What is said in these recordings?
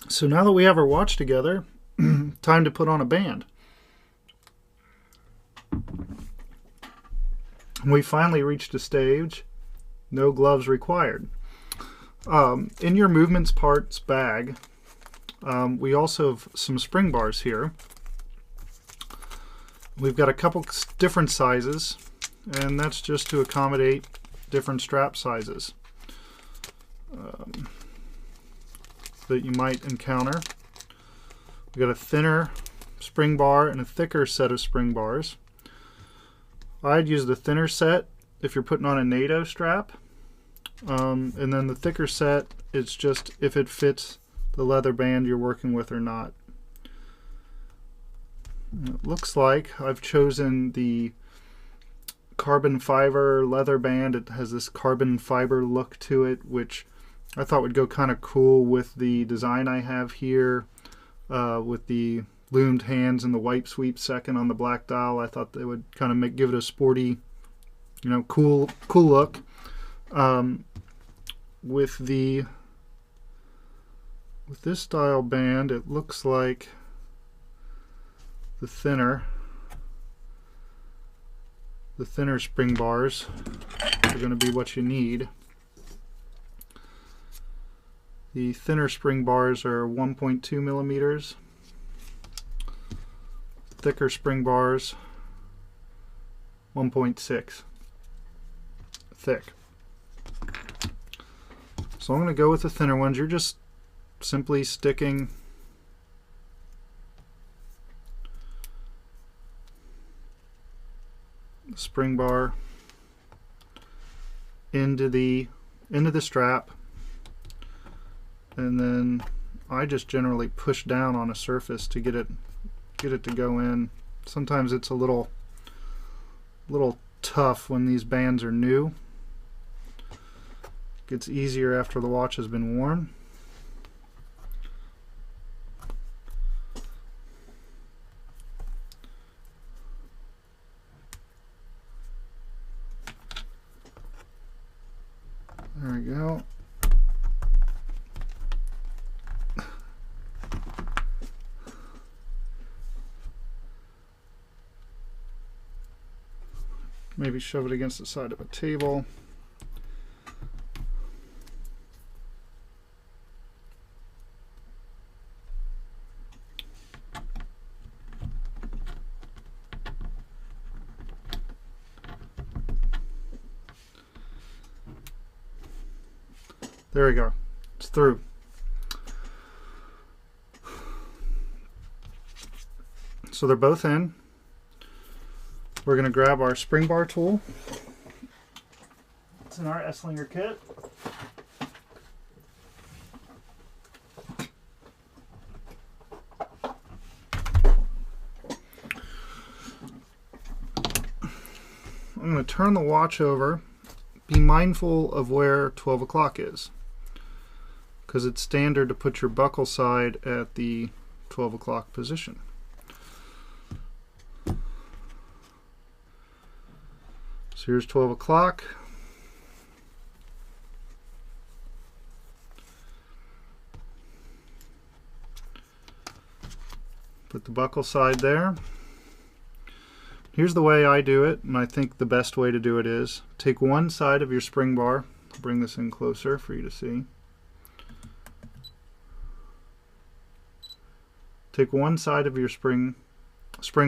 So now that we have our watch together, time to put on a band. We finally reached a stage, no gloves required. In your movements parts bag, we also have some spring bars here. We've got a couple different sizes, and that's just to accommodate different strap sizes that you might encounter. We've got a thinner spring bar and a thicker set of spring bars. I'd use the thinner set if you're putting on a NATO strap, and then the thicker set, it's just if it fits the leather band you're working with or not. It looks like I've chosen the carbon fiber leather band. It has this carbon fiber look to it, which I thought would go kind of cool with the design I have here, with the loomed hands and the wipe sweep second on the black dial. I thought they would kind of give it a sporty, cool look. With this style band, it looks like the thinner spring bars are going to be what you need. The thinner spring bars are 1.2 millimeters. Thicker spring bars 1.6 thick. So I'm going to go with the thinner ones. You're just simply sticking the spring bar into the strap, and then I just generally push down on a surface to get it to go in. Sometimes it's a little tough when these bands are new. Gets easier after the watch has been worn. There we go. Maybe shove it against the side of a table. There we go. It's through. So they're both in. We're going to grab our spring bar tool. It's in our Esslinger kit. I'm going to turn the watch over. Be mindful of where 12 o'clock is, because it's standard to put your buckle side at the 12 o'clock position. So here's 12 o'clock. Put the buckle side there. Here's the way I do it, and I think the best way to do it is take one side of your spring bar. I'll bring this in closer for you to see. Take one side of your spring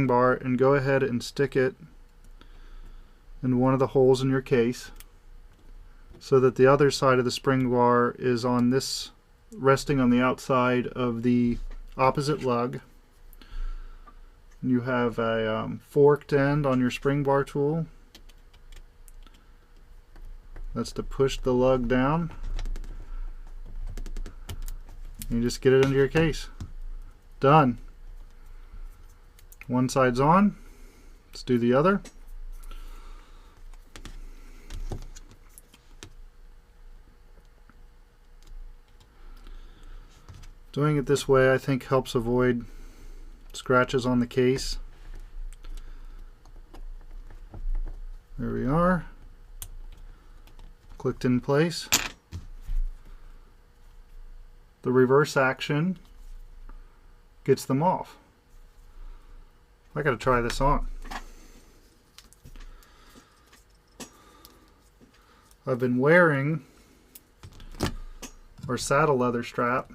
bar and go ahead and stick it in one of the holes in your case, so that the other side of the spring bar is on this, resting on the outside of the opposite lug. You have a forked end on your spring bar tool. That's to push the lug down. You just get it into your case. Done. One side's on. Let's do the other. Doing it this way, I think, helps avoid scratches on the case. There we are. Clicked in place. The reverse action gets them off. I gotta try this on. I've been wearing our saddle leather strap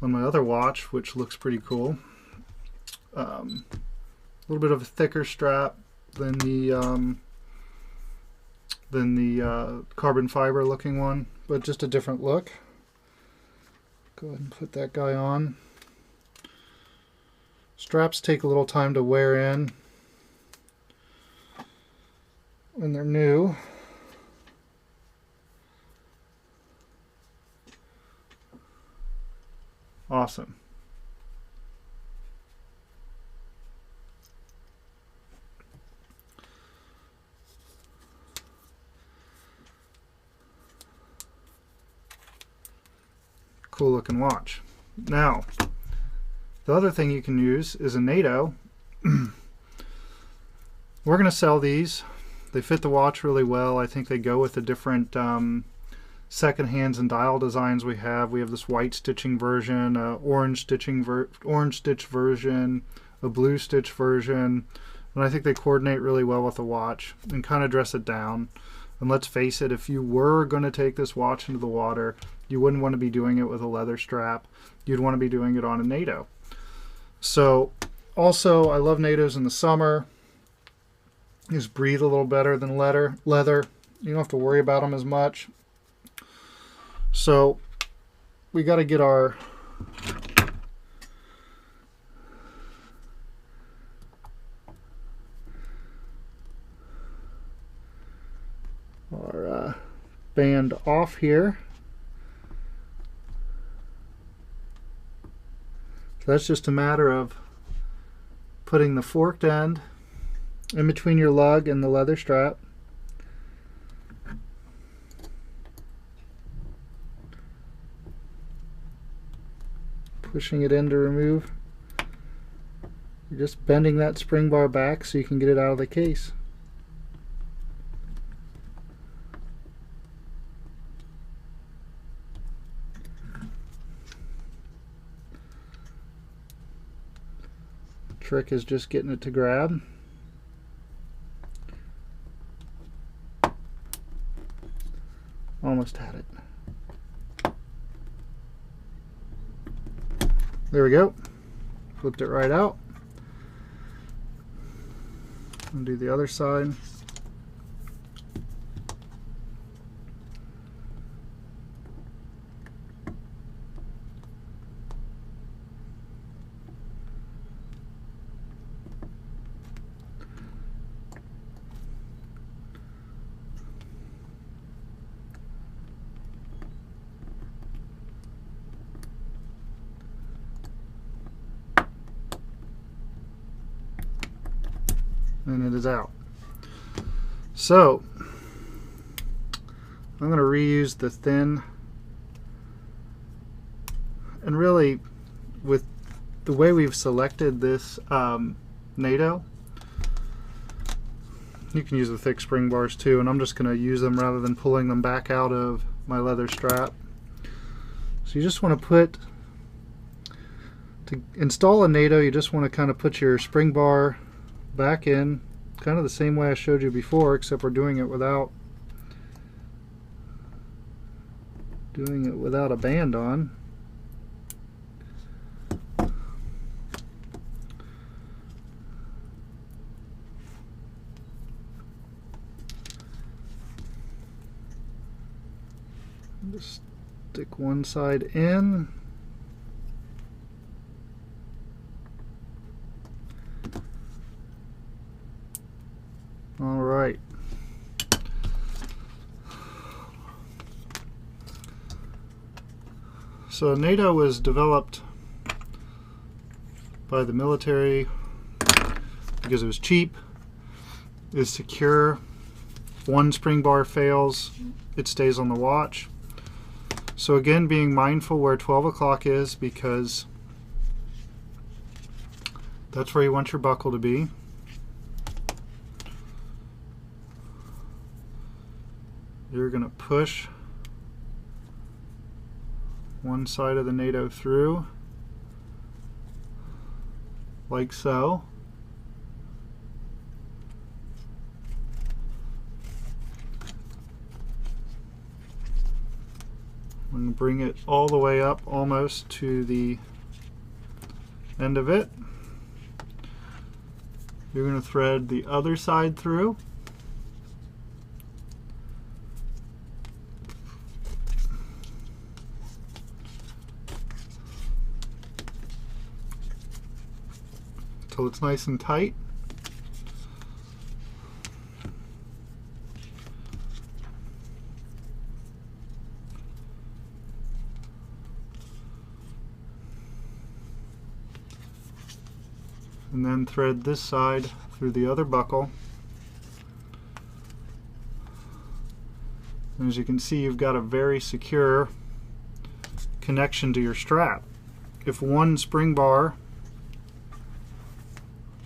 on my other watch, which looks pretty cool. A little bit of a thicker strap than the carbon fiber looking one, but just a different look. Go ahead and put that guy on. Straps take a little time to wear in when they're new. Awesome. Cool looking watch. Now, the other thing you can use is a NATO. We're going to sell these. They fit the watch really well. I think they go with the different second hands and dial designs we have. We have this white stitching version, orange stitch version, a blue stitch version, and I think they coordinate really well with the watch and kind of dress it down. And let's face it, if you were going to take this watch into the water, you wouldn't want to be doing it with a leather strap. You'd want to be doing it on a NATO. So also, I love NATOs in the summer. These breathe a little better than leather. You don't have to worry about them as much. So we got to get our band off here. So that's just a matter of putting the forked end in between your lug and the leather strap. Pushing it in to remove. You're just bending that spring bar back so you can get it out of the case. Trick is just getting it to grab. Almost had it. There we go. Flipped it right out. And do the other side. And it is out. So I'm going to reuse the thin, and really with the way we've selected this NATO, you can use the thick spring bars too, and I'm just going to use them rather than pulling them back out of my leather strap. So you just want to install a NATO, you just want to kind of put your spring bar back in, kind of the same way I showed you before, except we're doing it without a band on. Just stick one side in. All right. So NATO was developed by the military because it was cheap, is secure. One spring bar fails, it stays on the watch. So again, being mindful where 12 o'clock is, because that's where you want your buckle to be. You're going to push one side of the NATO through, like so. I'm going to bring it all the way up almost to the end of it. You're going to thread the other side through. Till it's nice and tight. And then thread this side through the other buckle. And as you can see, you've got a very secure connection to your strap. If one spring bar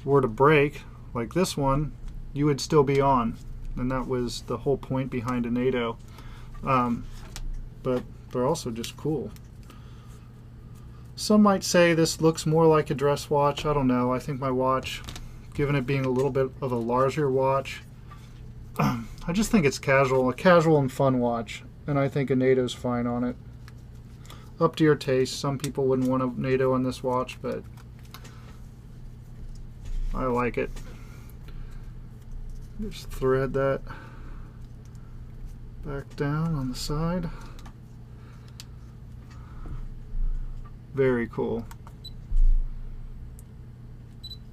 were to break, like this one, you would still be on. And that was the whole point behind a NATO. But they're also just cool. Some might say this looks more like a dress watch. I don't know. I think my watch, given it being a little bit of a larger watch, I just think it's casual, a casual and fun watch. And I think a NATO's fine on it. Up to your taste. Some people wouldn't want a NATO on this watch, but I like it. Just thread that back down on the side. Very cool.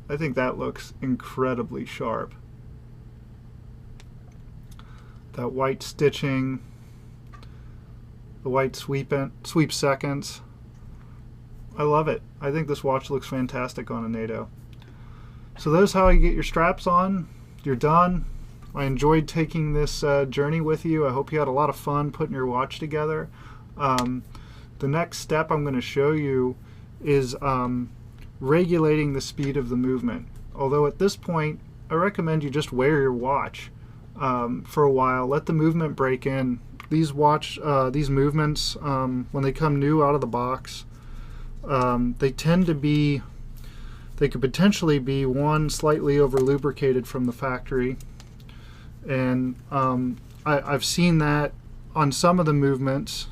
I think that looks incredibly sharp. That white stitching, the white sweep seconds. I love it. I think this watch looks fantastic on a NATO. So there's how you get your straps on. You're done. I enjoyed taking this journey with you. I hope you had a lot of fun putting your watch together. The next step I'm going to show you is regulating the speed of the movement. Although at this point, I recommend you just wear your watch for a while. Let the movement break in. These movements, when they come new out of the box, they tend to be, they could potentially be, one, slightly over lubricated from the factory. And I've seen that on some of the movements.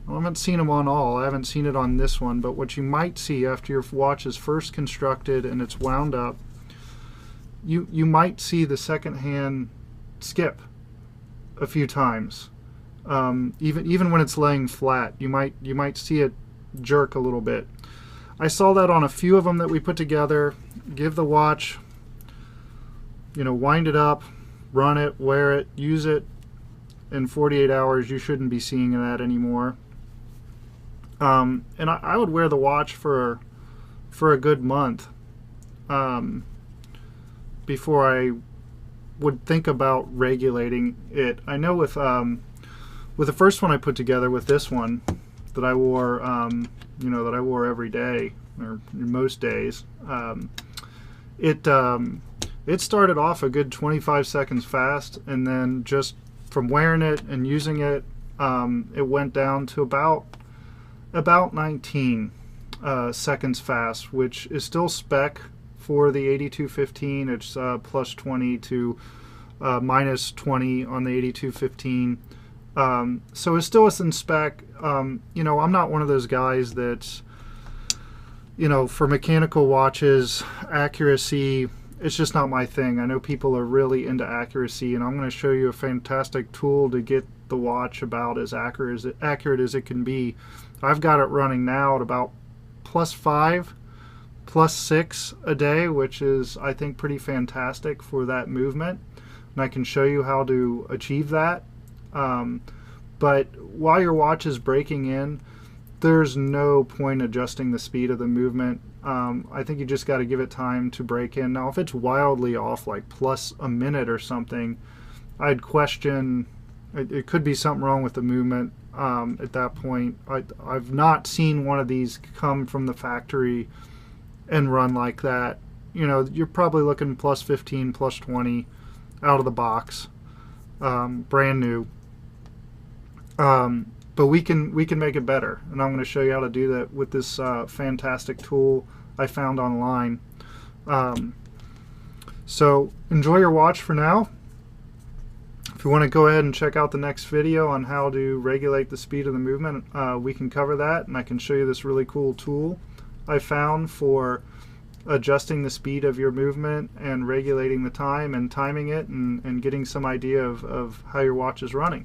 I haven't seen them on all. I haven't seen it on this one, but what you might see after your watch is first constructed and it's wound up, you might see the second hand skip a few times. Even when it's laying flat, you might see it jerk a little bit. I saw that on a few of them that we put together. Give the watch, wind it up, run it, wear it, use it. In 48 hours, you shouldn't be seeing that anymore. And I would wear the watch for a good month before I would think about regulating it. I know with the first one I put together, with this one that I wore, that I wore every day or most days, it started off a good 25 seconds fast, and then just from wearing it and using it, it went down to about 19 seconds fast, which is still spec for the 8215. It's plus 20 to minus 20 on the 8215. So it's still in spec. I'm not one of those guys that's, for mechanical watches, accuracy, it's just not my thing. I know people are really into accuracy, and I'm going to show you a fantastic tool to get the watch about as accurate as it can be. I've got it running now at about +5, +6 a day, which is, I think, pretty fantastic for that movement. And I can show you how to achieve that. But while your watch is breaking in, there's no point adjusting the speed of the movement. I think you just got to give it time to break in. Now, if it's wildly off, like plus a minute or something, I'd question, it could be something wrong with the movement. At that point, I've not seen one of these come from the factory and run like that. You're probably looking +15, +20 out of the box, brand new. But we can make it better, and I'm going to show you how to do that with this fantastic tool I found online. So enjoy your watch for now. If you want to go ahead and check out the next video on how to regulate the speed of the movement, we can cover that, and I can show you this really cool tool I found for adjusting the speed of your movement and regulating the time and timing it and getting some idea of how your watch is running.